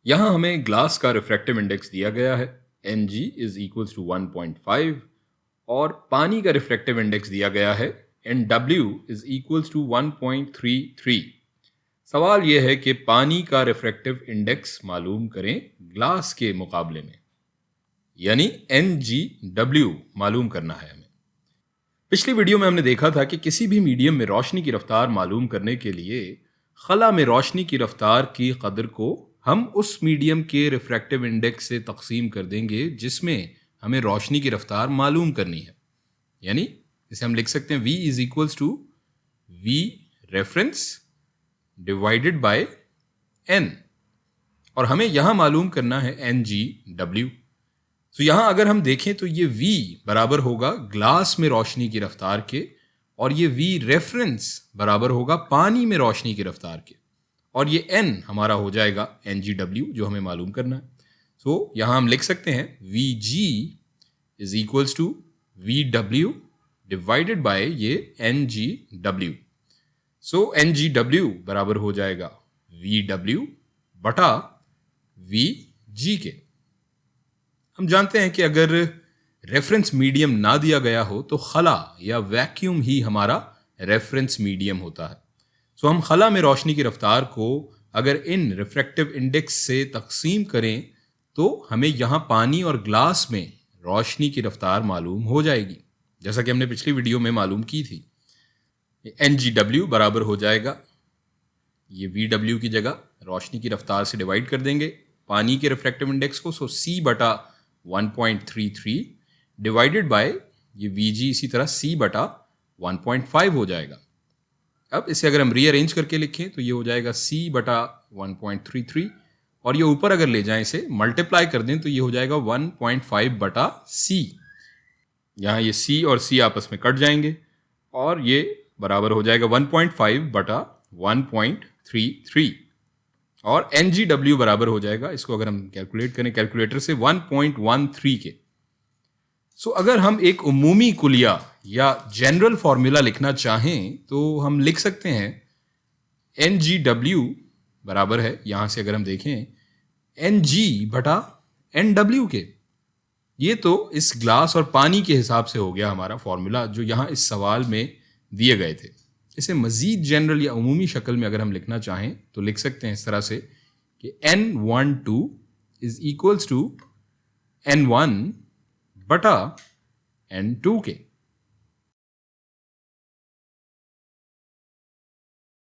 यहाँ हमें ग्लास का रिफ्रैक्टिव इंडेक्स दिया गया है Ng इज इक्वल्स टू 1.5 और पानी का रिफ्रैक्टिव इंडेक्स दिया गया है Nw इज इक्वल्स टू 1.33। सवाल यह है कि पानी का रिफ्रैक्टिव इंडेक्स मालूम करें ग्लास के मुकाबले में, यानी Ngw मालूम करना है हमें। पिछली वीडियो में हमने देखा था कि किसी भी मीडियम में रोशनी की रफ्तार मालूम करने के लिए खला में रोशनी की रफ्तार की कदर को हम उस मीडियम के रिफ्रैक्टिव इंडेक्स से तकसीम कर देंगे जिसमें हमें रोशनी की रफ्तार मालूम करनी है। यानी इसे हम लिख सकते हैं V is equals to V reference divided by N, और हमें यहां मालूम करना है Ngw। तो यहां अगर हम देखें तो ये V बराबर होगा ग्लास में रोशनी की रफ्तार के, और ये V रेफरेंस बराबर होगा पानी में रोशनी की रफ्तार के, और ये N हमारा हो जाएगा Ngw जो हमें मालूम करना है। सो यहां हम लिख सकते हैं Vg is equals to Vw divided by ये Ngw। सो Ngw बराबर हो जाएगा Vw बटा Vg के। हम जानते हैं कि अगर रेफरेंस मीडियम ना दिया गया हो तो खला या वैक्यूम ही हमारा रेफरेंस मीडियम होता है। सो हम खला में रोशनी की रफ्तार को अगर इन रिफ्रैक्टिव इंडेक्स से तकसीम करें तो हमें यहाँ पानी और ग्लास में रोशनी की रफ्तार मालूम हो जाएगी, जैसा कि हमने पिछली वीडियो में मालूम की थी। Ngw बराबर हो जाएगा, ये Vw की जगह रोशनी की रफ्तार से डिवाइड कर देंगे पानी के रिफ्रैक्टिव इंडेक्स को, सो C बटा 1.33 डिवाइडेड बाय ये Vg इसी तरह C बटा 1.5 हो जाएगा। अब इसे अगर हम रीअरेंज करके लिखें तो ये हो जाएगा C बटा 1.33, और ये ऊपर अगर ले जाएं इसे मल्टीप्लाई कर दें तो ये हो जाएगा 1.5 बटा C। यहाँ ये C और C आपस में कट जाएंगे और ये बराबर हो जाएगा 1.5 बटा 1.33, और Ngw बराबर हो जाएगा, इसको अगर हम कैलकुलेट करें कैलकुलेटर से, 1.13 के। सो अगर हम एक उमूमी कुलिया या जनरल फॉर्मूला लिखना चाहें तो हम लिख सकते हैं Ngw बराबर है, यहां से अगर हम देखें Ng बटा Nw के। ये तो इस ग्लास और पानी के हिसाब से हो गया हमारा फॉर्मूला जो यहां इस सवाल में दिए गए थे। इसे मजीद जनरल या उमूमी शक्ल में अगर हम लिखना चाहें तो लिख सकते हैं इस तरह से कि N12 is equals to N1 बटा N2 के।